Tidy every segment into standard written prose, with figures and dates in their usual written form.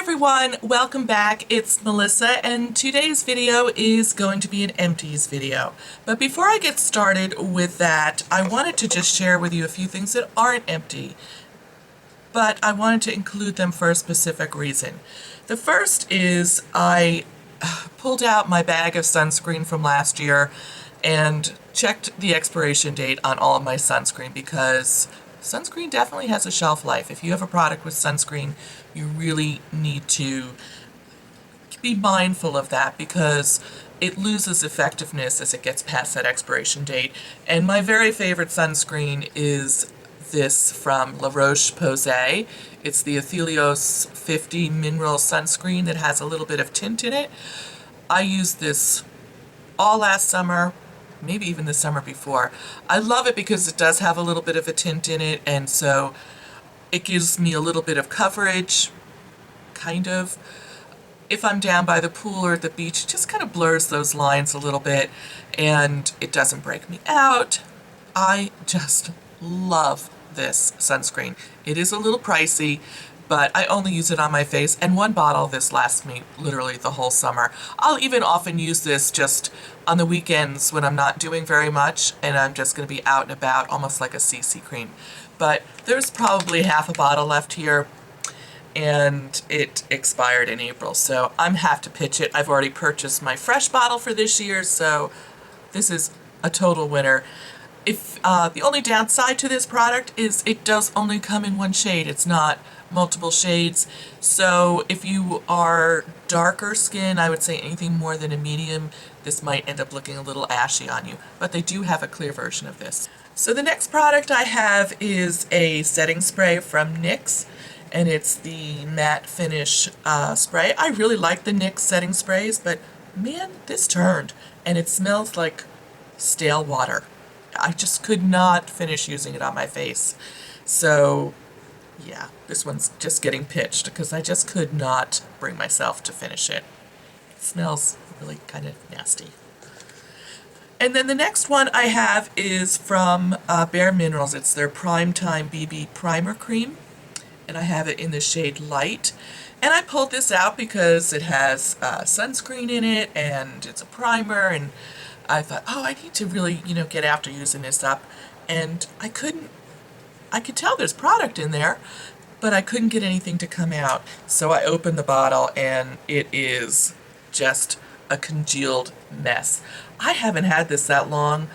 everyone, welcome back. It's Melissa and today's video is going to be an empties video. But before I get started with that, I wanted to just share with you a few things that aren't empty, but I wanted to include them for a specific reason. The first is I pulled out my bag of sunscreen from last year and checked the expiration date on all of my sunscreen because sunscreen definitely has a shelf life. If you have a product with sunscreen, you really need to be mindful of that because it loses effectiveness as it gets past that expiration date. And my very favorite sunscreen is this from Roche-Posay. It's the Anthelios 50 mineral sunscreen that has a little bit of tint in it. I used this all last summer, maybe even the summer before. I love it because it does have a little bit of a tint in it, and so it gives me a little bit of coverage, kind of. If I'm down by the pool or at the beach, it just kind of blurs those lines a little bit, and it doesn't break me out. I just love this sunscreen. It is a little pricey, but I only use it on my face, and one bottle of this lasts me literally the whole summer. I'll even often use this just on the weekends when I'm not doing very much and I'm just going to be out and about, almost like a CC cream. But there's probably half a bottle left here, and it expired in April, so I'm have to pitch it. I've already purchased my fresh bottle for this year, so this is a total winner. If the only downside to this product is it does only come in one shade. It's not multiple shades, so if you are darker skin, I would say anything more than a medium, this might end up looking a little ashy on you, but they do have a clear version of this. So the next product I have is a setting spray from NYX, and it's the matte finish spray. I really like the NYX setting sprays, but man, this turned, and it smells like stale water. I just could not finish using it on my face. So yeah, this one's just getting pitched because I just could not bring myself to finish it. It smells really kind of nasty. And then the next one I have is from BareMinerals. It's their Primetime BB Primer Cream, and I have it in the shade Light. And I pulled this out because it has sunscreen in it, and it's a primer, and I thought, oh, I need to really, get after using this up. And I could tell there's product in there, but I couldn't get anything to come out. So I opened the bottle, and it is just a congealed mess. I haven't had this that long.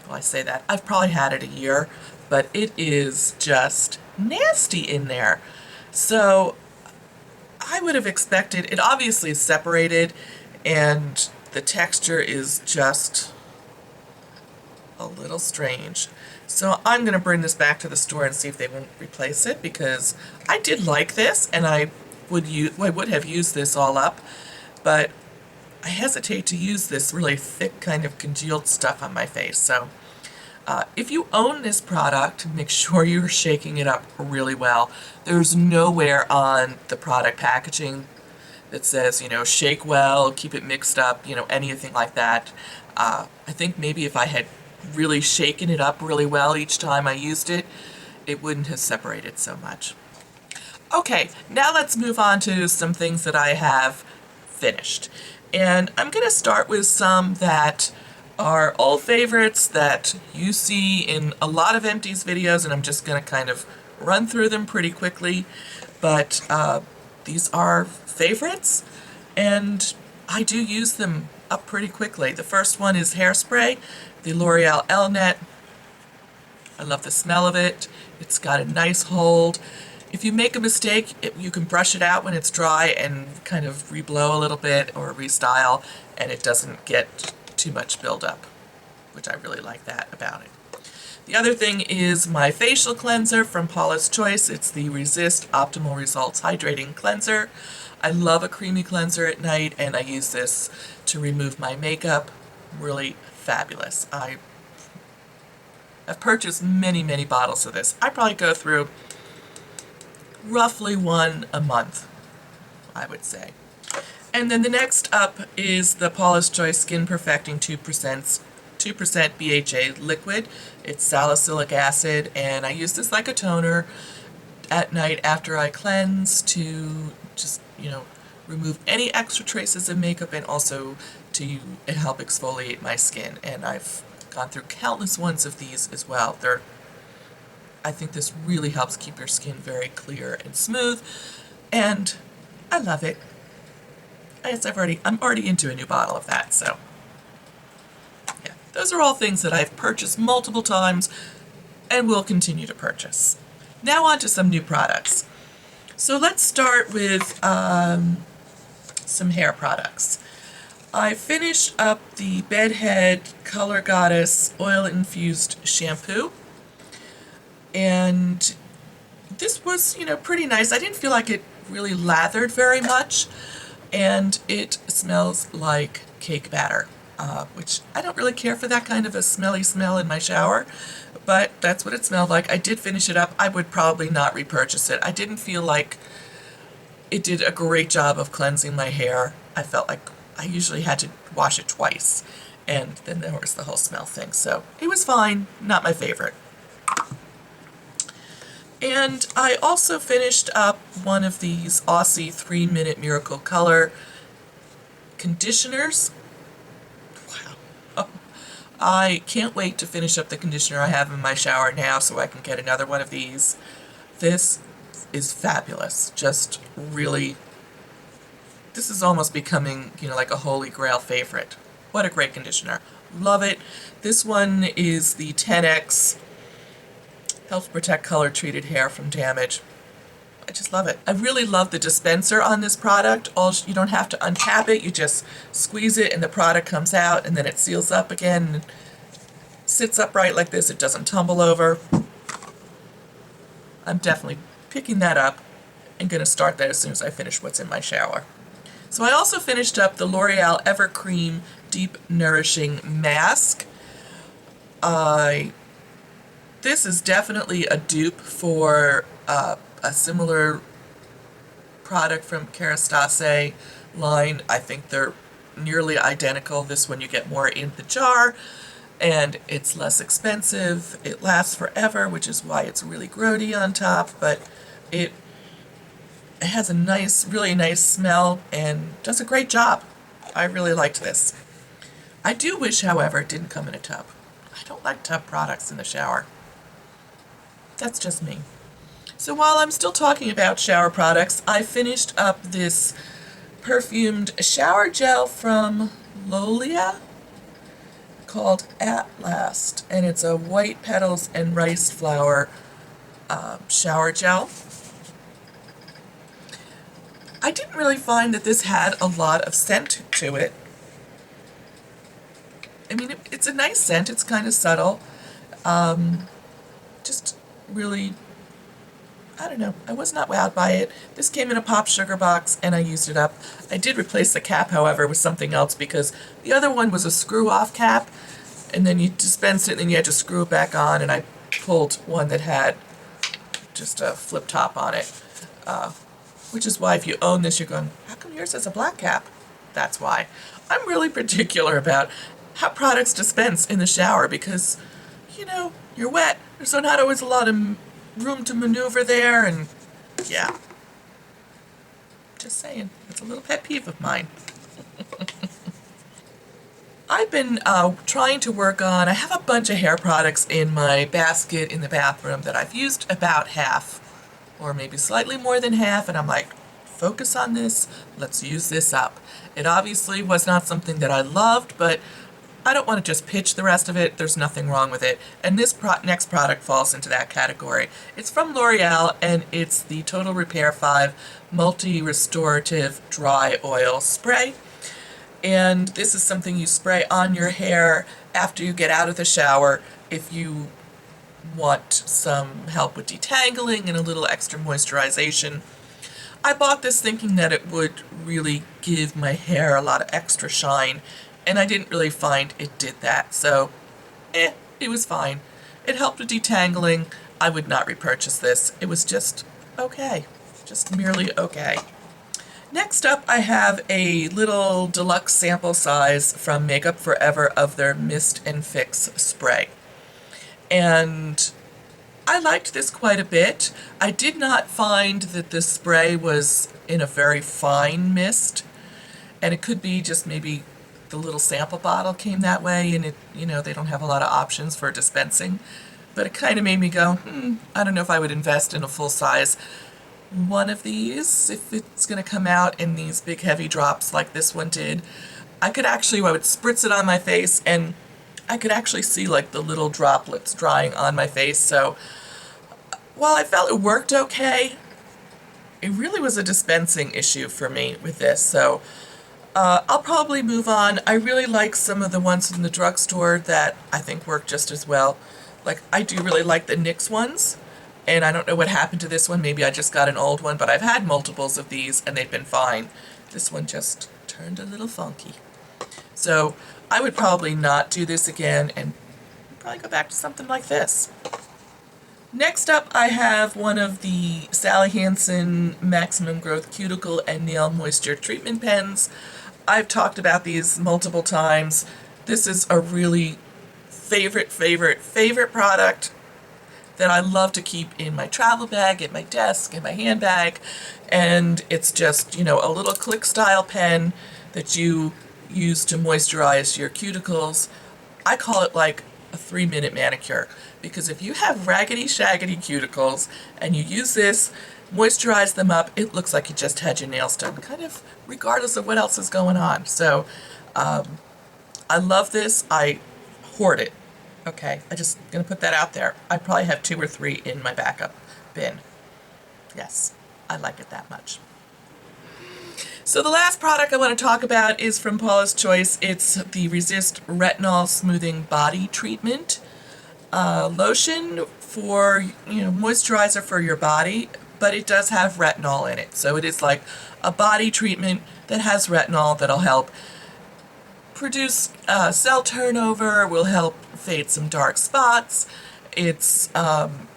Well, I say that. I've probably had it a year, but it is just nasty in there. So I would have expected, it obviously is separated, and the texture is just a little strange. So I'm going to bring this back to the store and see if they won't replace it, because I did like this, and I would have used this all up, but I hesitate to use this really thick kind of congealed stuff on my face. So if you own this product, make sure you're shaking it up really well. There's nowhere on the product packaging that says, shake well, keep it mixed up, anything like that. I think maybe if I had really shaken it up really well each time I used it, it wouldn't have separated so much. Okay, now let's move on to some things that I have finished. And I'm going to start with some that are old favorites that you see in a lot of empties videos, and I'm just going to kind of run through them pretty quickly. But these are favorites, and I do use them up pretty quickly. The first one is hairspray, the L'Oreal Elnett. I love the smell of it. It's got a nice hold. If you make a mistake, you can brush it out when it's dry and kind of reblow a little bit or restyle, and it doesn't get too much buildup, which I really like that about it. The other thing is my facial cleanser from Paula's Choice. It's the Resist Optimal Results Hydrating Cleanser. I love a creamy cleanser at night, and I use this to remove my makeup. Really fabulous. I've purchased many, many bottles of this. I probably go through roughly one a month, I would say. And then the next up is the Paula's Choice Skin Perfecting 2% BHA liquid. It's salicylic acid, and I use this like a toner. at night after I cleanse to just, remove any extra traces of makeup and also to help exfoliate my skin. And I've gone through countless ones of these as well. I think this really helps keep your skin very clear and smooth, and I love it. I guess I'm already into a new bottle of that, so yeah. Those are all things that I've purchased multiple times and will continue to purchase. Now on to some new products. So let's start with some hair products. I finished up the Bedhead Color Goddess Oil Infused Shampoo, and this was, pretty nice. I didn't feel like it really lathered very much, and it smells like cake batter, which I don't really care for that kind of a smelly smell in my shower, but that's what it smelled like. I did finish it up. I would probably not repurchase it. I didn't feel like it did a great job of cleansing my hair. I felt like I usually had to wash it twice, and then there was the whole smell thing. So it was fine, not my favorite. And I also finished up one of these Aussie 3-Minute Miracle Color conditioners. Wow. Oh, I can't wait to finish up the conditioner I have in my shower now so I can get another one of these. This is fabulous. Just really, this is almost becoming, like a holy grail favorite. What a great conditioner. Love it. This one is the 10X Helps Protect Color Treated Hair from Damage. I just love it. I really love the dispenser on this product. You don't have to uncap it. You just squeeze it and the product comes out, and then it seals up again and sits upright like this. It doesn't tumble over. I'm definitely picking that up and going to start that as soon as I finish what's in my shower. So I also finished up the L'Oreal EverCreme Deep Nourishing Mask. This is definitely a dupe for a similar product from Kerastase line. I think they're nearly identical. This one you get more in the jar, and it's less expensive. It lasts forever, which is why it's really grody on top, but it has a nice, really nice smell and does a great job. I really liked this. I do wish, however, it didn't come in a tub. I don't like tub products in the shower. That's just me. So while I'm still talking about shower products, I finished up this perfumed shower gel from Lollia called At Last, and it's a white petals and rice flower shower gel. I didn't really find that this had a lot of scent to it. I mean, it's a nice scent. It's kind of subtle. Just really, I don't know. I was not wowed by it. This came in a pop sugar box, and I used it up. I did replace the cap, however, with something else because the other one was a screw-off cap, and then you dispensed it, and then you had to screw it back on, and I pulled one that had just a flip top on it. Which is why if you own this, you're going, how come yours has a black cap? That's why. I'm really particular about how products dispense in the shower because, you're wet. There's not always a lot of room to maneuver there, and yeah. Just saying. It's a little pet peeve of mine. I've been trying to work on, I have a bunch of hair products in my basket in the bathroom that I've used about half, or maybe slightly more than half, and I'm like, focus on this, let's use this up. It obviously was not something that I loved, but I don't want to just pitch the rest of it. There's nothing wrong with it. And this next product falls into that category. It's from L'Oreal, and it's the Total Repair 5 Multi-Restorative Dry Oil Spray. And this is something you spray on your hair after you get out of the shower if you want some help with detangling and a little extra moisturization. I bought this thinking that it would really give my hair a lot of extra shine, and I didn't really find it did that, so it was fine. It helped with detangling. I would not repurchase this. It was just okay, just merely okay. Next up, I have a little deluxe sample size from Makeup Forever of their Mist and Fix spray. And I liked this quite a bit. I did not find that this spray was in a very fine mist, and it could be just maybe the little sample bottle came that way, and it, you know, they don't have a lot of options for dispensing. But it kind of made me go, I don't know if I would invest in a full size one of these if it's going to come out in these big heavy drops like this one did. I would spritz it on my face, and I could actually see like the little droplets drying on my face. So while I felt it worked okay, it really was a dispensing issue for me with this. So I'll probably move on. I really like some of the ones in the drugstore that I think work just as well. Like, I do really like the NYX ones, and I don't know what happened to this one. Maybe I just got an old one, but I've had multiples of these and they've been fine. This one just turned a little funky. So I would probably not do this again and probably go back to something like this. Next up, I have one of the Sally Hansen Maximum Growth Cuticle and Nail Moisture Treatment Pens. I've talked about these multiple times. This is a really favorite product that I love to keep in my travel bag, in my desk, in my handbag. And it's just, you know, a little click style pen that you use to moisturize your cuticles. I call it like a 3-minute manicure, because if you have raggedy shaggedy cuticles and you use this, moisturize them up, it looks like you just had your nails done, kind of regardless of what else is going on. So I love this. I hoard it. Okay, I'm just gonna put that out there. I probably have 2 or 3 in my backup bin. Yes, I like it that much. So the last product I want to talk about is from Paula's Choice. It's the Resist Retinol Smoothing Body Treatment lotion for, you know, moisturizer for your body, but it does have retinol in it. So it is like a body treatment that has retinol that'll help produce cell turnover, will help fade some dark spots. It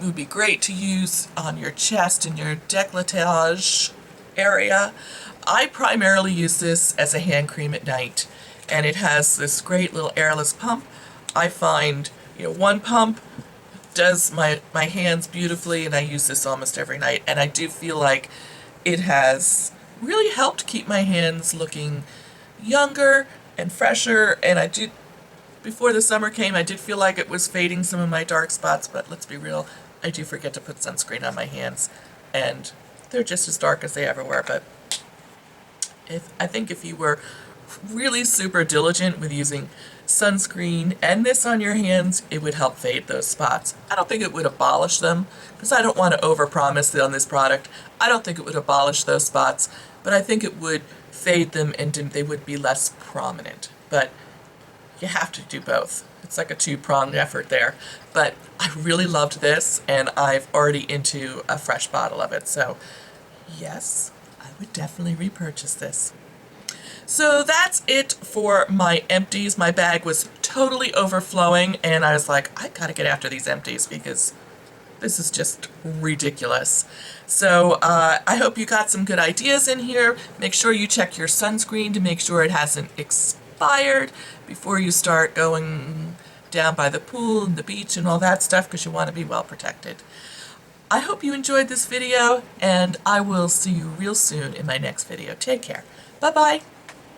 would be great to use on your chest and your décolletage area. I primarily use this as a hand cream at night, and it has this great little airless pump. I find, you know, one pump does my hands beautifully, and I use this almost every night, and I do feel like it has really helped keep my hands looking younger and fresher. And I did, before the summer came, I did feel like it was fading some of my dark spots, but let's be real, I do forget to put sunscreen on my hands, and they're just as dark as they ever were. But I think if you were really super diligent with using sunscreen and this on your hands, it would help fade those spots. I don't think it would abolish them, because I don't want to overpromise on this product. I don't think it would abolish those spots, but I think it would fade them and they would be less prominent. But you have to do both. It's like a 2-pronged effort there. But I really loved this, and I've already into a fresh bottle of it. So yes, I would definitely repurchase this. So that's it for my empties. My bag was totally overflowing, and I was like, I gotta get after these empties because this is just ridiculous. So I hope you got some good ideas in here. Make sure you check your sunscreen to make sure it hasn't expired before you start going down by the pool and the beach and all that stuff, because you want to be well protected. I hope you enjoyed this video, and I will see you real soon in my next video. Take care. Bye-bye.